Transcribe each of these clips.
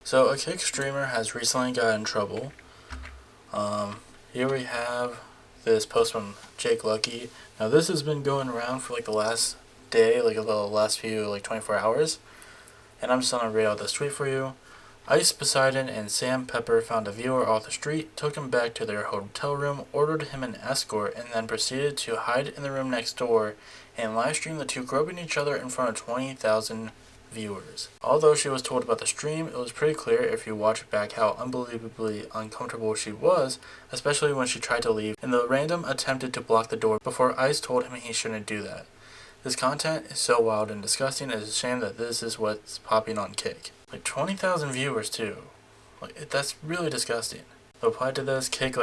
So a Kick streamer has recently got in trouble. Here we have this Postman Jake Lucky. Now this has been going around for like the last day, like the last few 24 hours. And I'm just gonna read out this tweet for you. Ice Poseidon and Sam Pepper found a viewer off the street, took him back to their hotel room, ordered him an escort, and then proceeded to hide in the room next door and livestream the two groping each other in front of 20,000 viewers. Although she was told about the stream, it was pretty clear if you watch it back how unbelievably uncomfortable she was, especially when she tried to leave and the random attempted to block the door before Ice told him he shouldn't do that. This content is so wild and disgusting, it's a shame that this is what's popping on Kick. Like 20,000 viewers too. That's really disgusting. The reply to this, Kick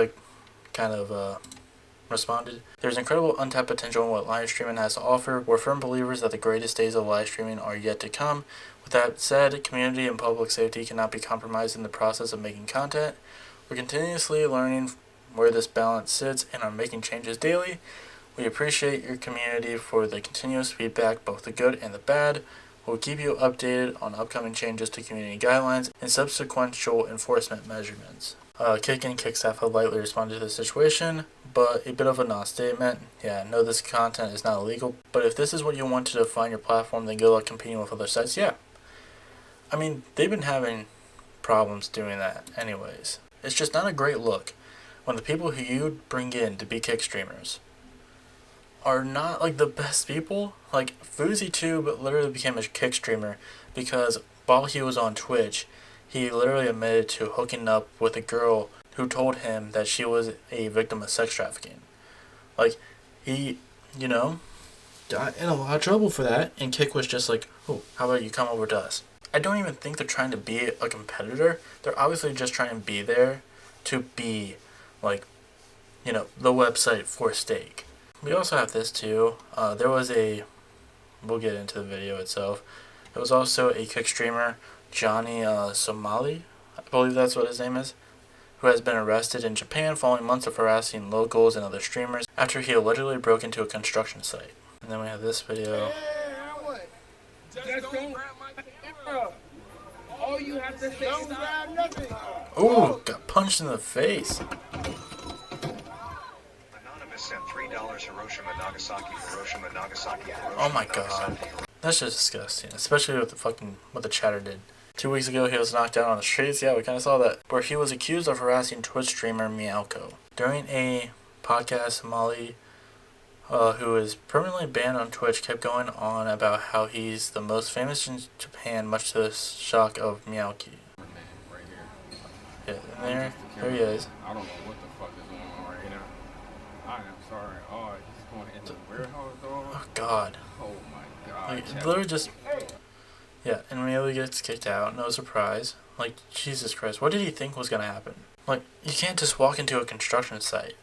responded, "There's incredible untapped potential in what live streaming has to offer. We're firm believers that the greatest days of live streaming are yet to come. With that said, community and public safety cannot be compromised in the process of making content. We're continuously learning where this balance sits and are making changes daily. We appreciate your community for the continuous feedback, both the good and the bad. We'll keep you updated on upcoming changes to community guidelines and subsequential enforcement measurements." Kick and Kick staff have lightly responded to the situation, but a bit of a non-statement. Yeah, no, this content is not illegal, but if this is what you want to define your platform, then good luck competing with other sites. Yeah. I mean, they've been having problems doing that anyways. It's just not a great look when the people who you bring in to be Kick streamers are not like the best people. Like Fouseytube literally became a Kick streamer because while he was on Twitch, he literally admitted to hooking up with a girl who told him that she was a victim of sex trafficking. Like, he, got in a lot of trouble for that, and Kick was just like, "Oh, how about you come over to us?" I don't even think they're trying to be a competitor. They're obviously just trying to be there to be, the website for stake. We also have this too. We'll get into the video itself. There was also a Kick streamer, Johnny Somali, I believe that's what his name is, who has been arrested in Japan following months of harassing locals and other streamers after he allegedly broke into a construction site. And then we have this video. All you have to say is grab nothing. Ooh, got punched in the face. Sent $3 Hiroshima, Nagasaki, Hiroshima, Nagasaki, Hiroshima. Oh my god. That's just disgusting, especially with what the chatter did. 2 weeks ago, he was knocked out on the streets. Yeah, we kind of saw that. Where he was accused of harassing Twitch streamer Meowki. During a podcast, Somali, who is permanently banned on Twitch, kept going on about how he's the most famous in Japan, much to the shock of Meowki. Right here. Yeah, and there he is. I don't know what the fuck is going on right now. I am sorry. Oh, he's going into the warehouse, dog. Oh god. Oh my god. Literally just... Yeah, and immediately gets kicked out. No surprise. Jesus Christ, what did he think was gonna happen? You can't just walk into a construction site.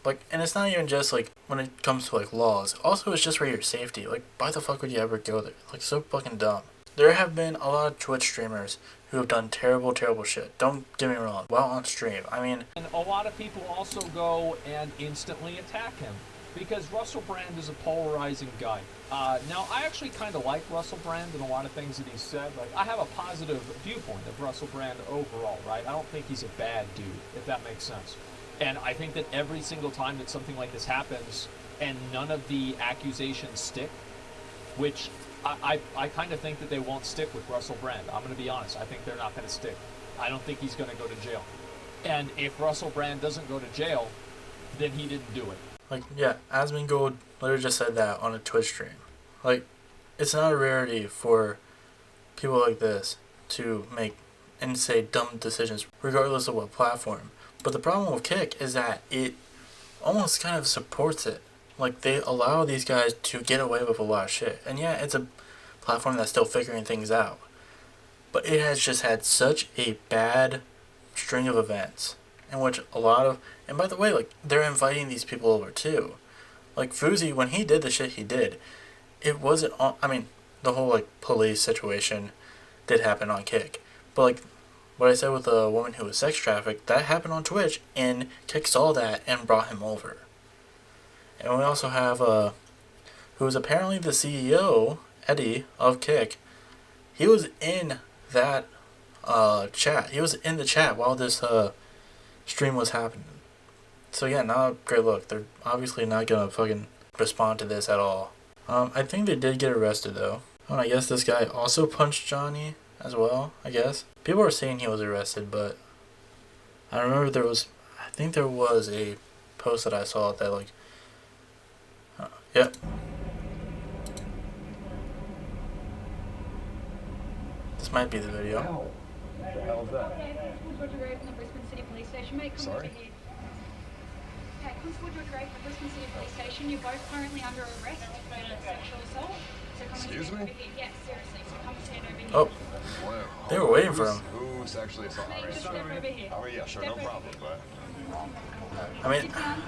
And it's not even just, when it comes to, laws. Also, it's just for your safety. Why the fuck would you ever go there? So fucking dumb. There have been a lot of Twitch streamers who have done terrible, terrible shit. Don't get me wrong. While on stream, And a lot of people also go and instantly attack him because Russell Brand is a polarizing guy. Now, I actually kind of like Russell Brand and a lot of things that he said. I have a positive viewpoint of Russell Brand overall, right? I don't think he's a bad dude, if that makes sense. And I think that every single time that something like this happens and none of the accusations stick, which I kind of think that they won't stick with Russell Brand. I'm going to be honest. I think they're not going to stick. I don't think he's going to go to jail. And if Russell Brand doesn't go to jail, then he didn't do it. Asmongold literally just said that on a Twitch stream. It's not a rarity for people like this to make and say dumb decisions regardless of what platform. But the problem with Kick is that it almost kind of supports it. They allow these guys to get away with a lot of shit. And yeah, it's a platform that's still figuring things out. But it has just had such a bad string of events in which and by the way, they're inviting these people over too. Fousey, when he did the shit he did, it wasn't on, the whole, police situation did happen on Kick. But, what I said with the woman who was sex trafficked, that happened on Twitch, and Kick saw that and brought him over. And we also have, who is apparently the CEO, Eddie, of Kick. He was in that chat. He was in the chat while this stream was happening. So yeah, not a great look. They're obviously not gonna fucking respond to this at all. I think they did get arrested though. Oh, and I guess this guy also punched Johnny as well, I guess. People are saying he was arrested, but I remember I think there was a post that I saw that like, yep. This might be the video. Ow. What the hell is that? Constable George Ray from the Brisbane City Police Station. Mate, come over Sorry? here. Okay, Constable George Ray from the Brisbane City Police Station. You're both currently under arrest for sexual assault. So come Excuse and stand me? over here. Yeah, seriously. So come and stand over here. Oh, Wow. they were waiting for him. Who's actually assaulted? Mate, just step over here. Oh, yeah, sure, no Step over problem, here. but... I mean, Sit down.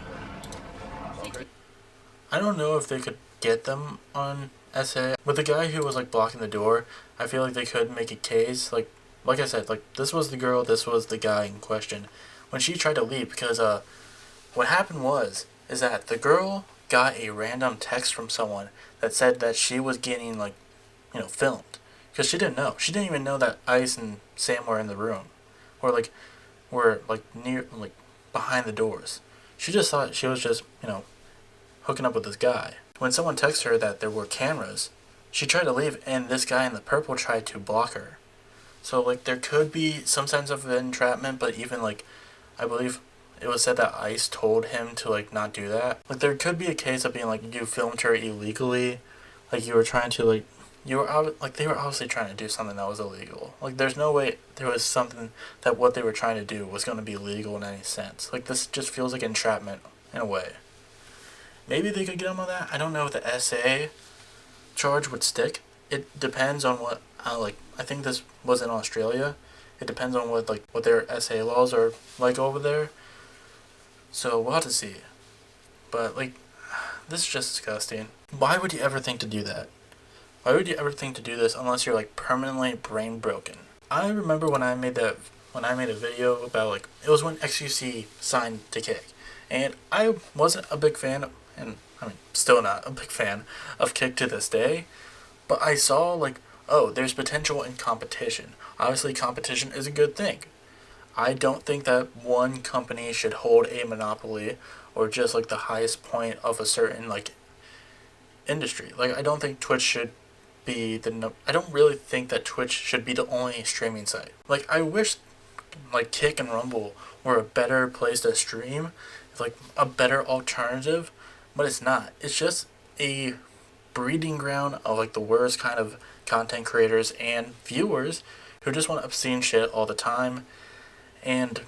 Okay. I don't know if they could get them on SA. With the guy who was like blocking the door, I feel like they could make a case. Like I said, like this was the girl, this was the guy in question. When she tried to leave, because what happened is that the girl got a random text from someone that said that she was getting like, filmed. Because she didn't know. She didn't even know that Ice and Sam were in the room. Or were near, behind the doors. She just thought she was just, hooking up with this guy. When someone texted her that there were cameras, she tried to leave and this guy in the purple tried to block her. So there could be some sense of entrapment, but even I believe it was said that Ice told him to not do that. There could be a case of being you filmed her illegally, you were trying to they were obviously trying to do something that was illegal. There's no way there was something that what they were trying to do was going to be legal in any sense. This just feels like entrapment in a way. Maybe they could get them on that. I don't know if the SA charge would stick. It depends on what, I think this was in Australia. It depends on what their SA laws are over there. So we'll have to see. But this is just disgusting. Why would you ever think to do that? Why would you ever think to do this unless you're permanently brain broken? I remember when I made a video about it was when XUC signed to Kick, and I wasn't a big fan, and I mean still not a big fan of Kick to this day, but I saw oh, there's potential in competition. Obviously competition is a good thing. I don't think that one company should hold a monopoly or just the highest point of a certain industry. I don't think Twitch should be I don't really think that Twitch should be the only streaming site. I wish Kick and Rumble were a better place to stream, a better alternative, but it's not. It's just a breeding ground of the worst kind of content creators and viewers who just want obscene shit all the time. And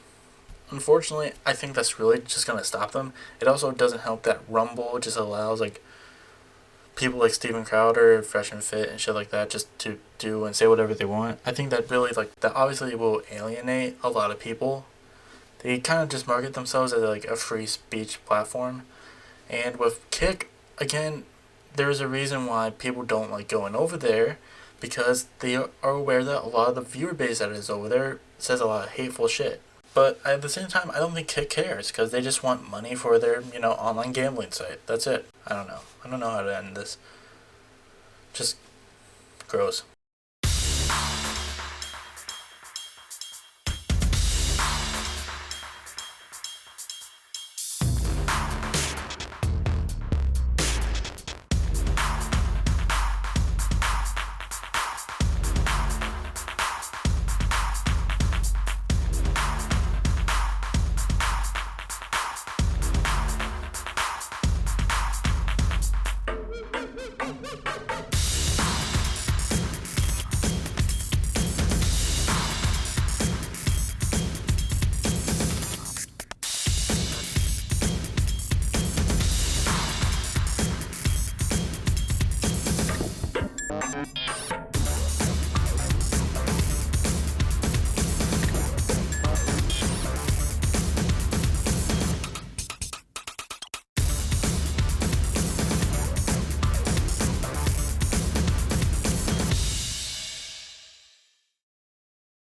unfortunately, I think that's really just gonna stop them. It also doesn't help that Rumble just allows people like Steven Crowder, Fresh and Fit, and shit like that just to do and say whatever they want. I think that really that obviously will alienate a lot of people. They kind of just market themselves as a free speech platform. And with Kick, again, there's a reason why people don't like going over there, because they are aware that a lot of the viewer base that is over there says a lot of hateful shit. But at the same time, I don't think Kick cares, because they just want money for their, online gambling site. That's it. I don't know. I don't know how to end this. Just gross.